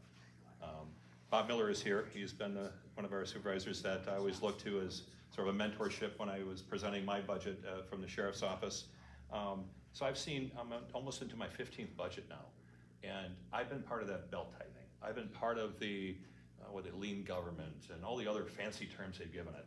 Bob Miller is here. He's been one of our supervisors that I always look to as sort of a mentorship when I was presenting my budget from the sheriff's office. So I'm almost into my 15th budget now, and I've been part of that belt tightening. I've been part of the lean government and all the other fancy terms they've given it.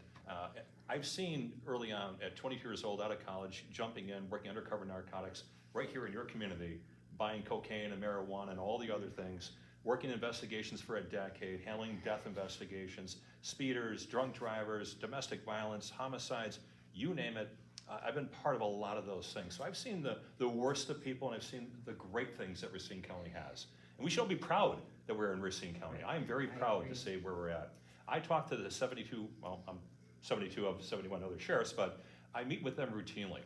I've seen early on, at 22 years old, out of college, jumping in, working undercover narcotics, right here in your community, buying cocaine and marijuana and all the other things, working investigations for a decade, handling death investigations, speeders, drunk drivers, domestic violence, homicides, you name it. I've been part of a lot of those things. So I've seen the worst of people, and I've seen the great things that Racine County has. And we should be proud that we're in Racine County. I am very proud to say where we're at. I talk to the 72, well, I'm 72 of 71 other sheriffs, but I meet with them routinely.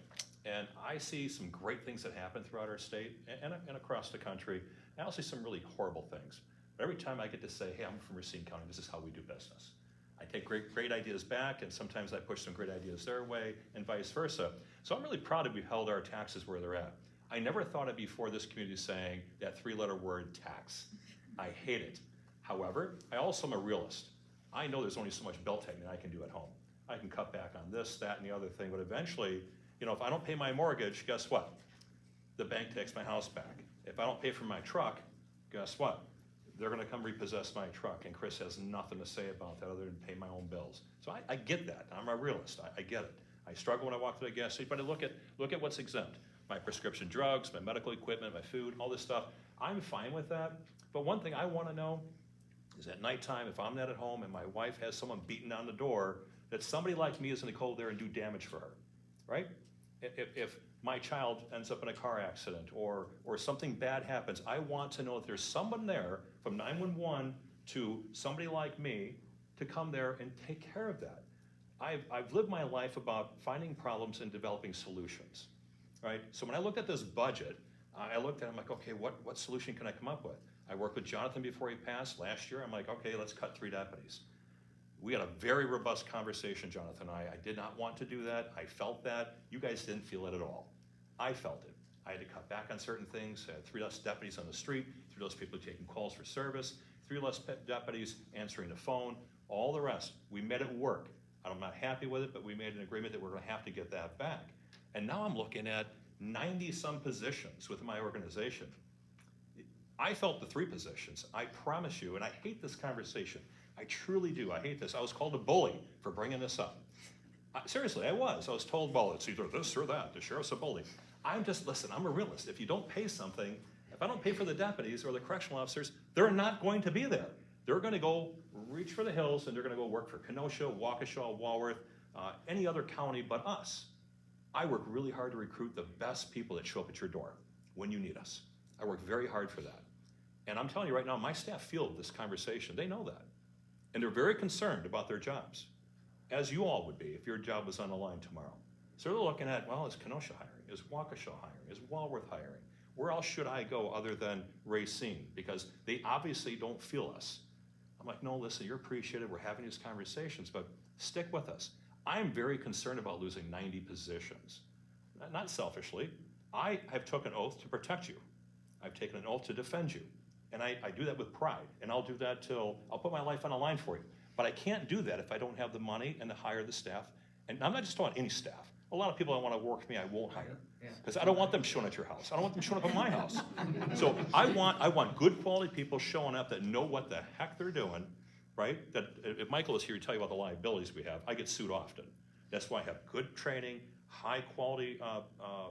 And I see some great things that happen throughout our state and across the country. And I also see some really horrible things. But every time I get to say, hey, I'm from Racine County, this is how we do business. I take great ideas back, and sometimes I push some great ideas their way, and vice versa. So I'm really proud that we've held our taxes where they're at. I never thought of before this community saying that three-letter word, tax. I hate it. However, I also am a realist. I know there's only so much belt tightening I can do at home. I can cut back on this, that, and the other thing, but eventually, if I don't pay my mortgage, guess what? The bank takes my house back. If I don't pay for my truck, guess what? They're gonna come repossess my truck, and Chris has nothing to say about that other than pay my own bills. So I get that. I'm a realist. I get it. I struggle when I walk through the gas station, but I look at what's exempt. My prescription drugs, my medical equipment, my food, all this stuff. I'm fine with that. But one thing I wanna know is at nighttime, if I'm not at home and my wife has someone beating down the door, that somebody like me is gonna go there and do damage for her, right? If my child ends up in a car accident or something bad happens, I want to know if there's someone there from 911 to somebody like me to come there and take care of that. I've lived my life about finding problems and developing solutions, right? So when I looked at this budget, I looked at it, I'm like, okay, what solution can I come up with? I worked with Jonathan before he passed last year. I'm like, okay, let's cut 3 deputies. We had a very robust conversation, Jonathan and I. I did not want to do that. I felt that. You guys didn't feel it at all. I felt it. I had to cut back on certain things. I had 3 less deputies on the street, 3 less people taking calls for service, 3 less deputies answering the phone, all the rest. We made it work. I'm not happy with it, but we made an agreement that we're gonna have to get that back. And now I'm looking at 90-some positions within my organization. I felt the 3 positions. I promise you, and I hate this conversation. I truly do. I hate this. I was called a bully for bringing this up. Seriously, I was. I was told, well, it's either this or that. The sheriff's a bully. Listen, I'm a realist. If you don't pay something, if I don't pay for the deputies or the correctional officers, they're not going to be there. They're going to go reach for the hills, and they're going to go work for Kenosha, Waukesha, Walworth, any other county but us. I work really hard to recruit the best people that show up at your door when you need us. I work very hard for that. And I'm telling you right now, my staff feel this conversation. They know that. And they're very concerned about their jobs, as you all would be if your job was on the line tomorrow. So they're looking at, well, is Kenosha hiring? Is Waukesha hiring? Is Walworth hiring? Where else should I go other than Racine? Because they obviously don't feel us. I'm like, no, listen, you're appreciated. We're having these conversations, but stick with us. I'm very concerned about losing 90 positions. Not selfishly. I have taken an oath to protect you. I've taken an oath to defend you. And I do that with pride, and I'll do that till I'll put my life on the line for you. But I can't do that if I don't have the money and to hire the staff. And I'm not just talking any staff. A lot of people that want to work with me, I won't hire. Because I don't want them showing at your house. I don't want them showing up at my house. So I want good quality people showing up that know what the heck they're doing, right? That if Michael is here to tell you about the liabilities we have, I get sued often. That's why I have good training, high quality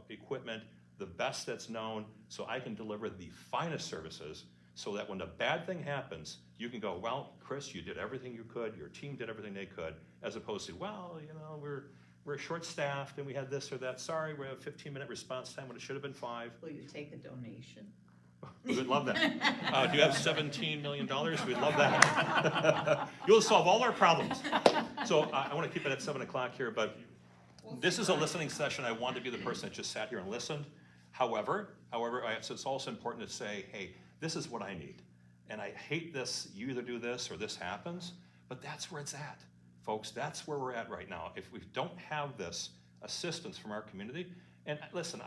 equipment, the best that's known, so I can deliver the finest services so that when the bad thing happens, you can go, well, Chris, you did everything you could, your team did everything they could, as opposed to, well, we're short-staffed and we had this or that. Sorry, we have a 15-minute response time when it should have been 5. Will you take a donation? We would love that. Do you have $17 million? We'd love that. You'll solve all our problems. So I want to keep it at 7 o'clock here, but this is a listening session. I wanted to be the person that just sat here and listened. However, it's also important to say, hey, this is what I need. And I hate this, you either do this or this happens, but that's where it's at. Folks, that's where we're at right now. If we don't have this assistance from our community, and listen,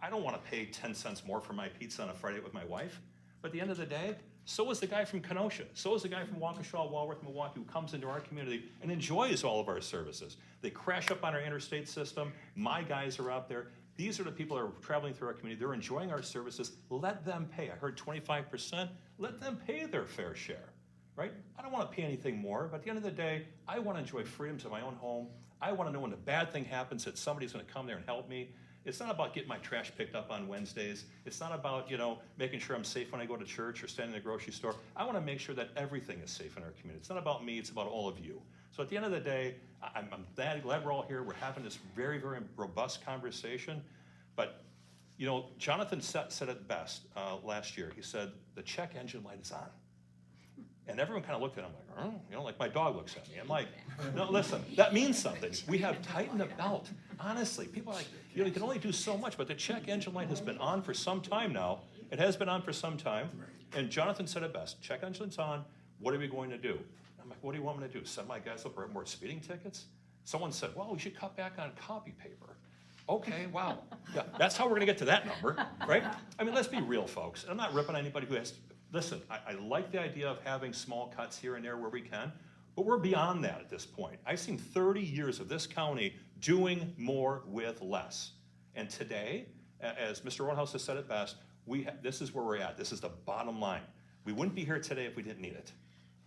I don't want to pay 10 cents more for my pizza on a Friday with my wife, but at the end of the day, so is the guy from Kenosha, so is the guy from Waukesha, Walworth, Milwaukee, who comes into our community and enjoys all of our services. They crash up on our interstate system, my guys are out there. These are the people that are traveling through our community, they're enjoying our services, let them pay. I heard 25%, let them pay their fair share, right? I don't want to pay anything more, but at the end of the day, I want to enjoy freedoms of my own home. I want to know when a bad thing happens that somebody's going to come there and help me. It's not about getting my trash picked up on Wednesdays. It's not about, making sure I'm safe when I go to church or stand in the grocery store. I want to make sure that everything is safe in our community. It's not about me, it's about all of you. So at the end of the day, I'm glad we're all here. We're having this very, very robust conversation. But, Jonathan said it best last year. He said, the check engine light is on. And everyone kind of looked at him like, like my dog looks at me. I'm like, no, listen, that means something. We have tightened the belt. Honestly, people are like, you can only do so much, but the check engine light has been on for some time now. It has been on for some time. And Jonathan said it best, check engine's on, what are we going to do? I'm like, what do you want me to do? Send my guys up for more speeding tickets? Someone said, well, we should cut back on copy paper. Okay, wow. Yeah, that's how we're gonna get to that number, right? I mean, let's be real, folks. I'm not ripping on anybody who has, listen, I like the idea of having small cuts here and there where we can, but we're beyond that at this point. I've seen 30 years of this county doing more with less. And today, as Mr. Roadhouse has said it best, this is where we're at. This is the bottom line. We wouldn't be here today if we didn't need it.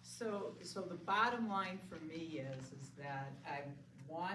So the bottom line for me is that I want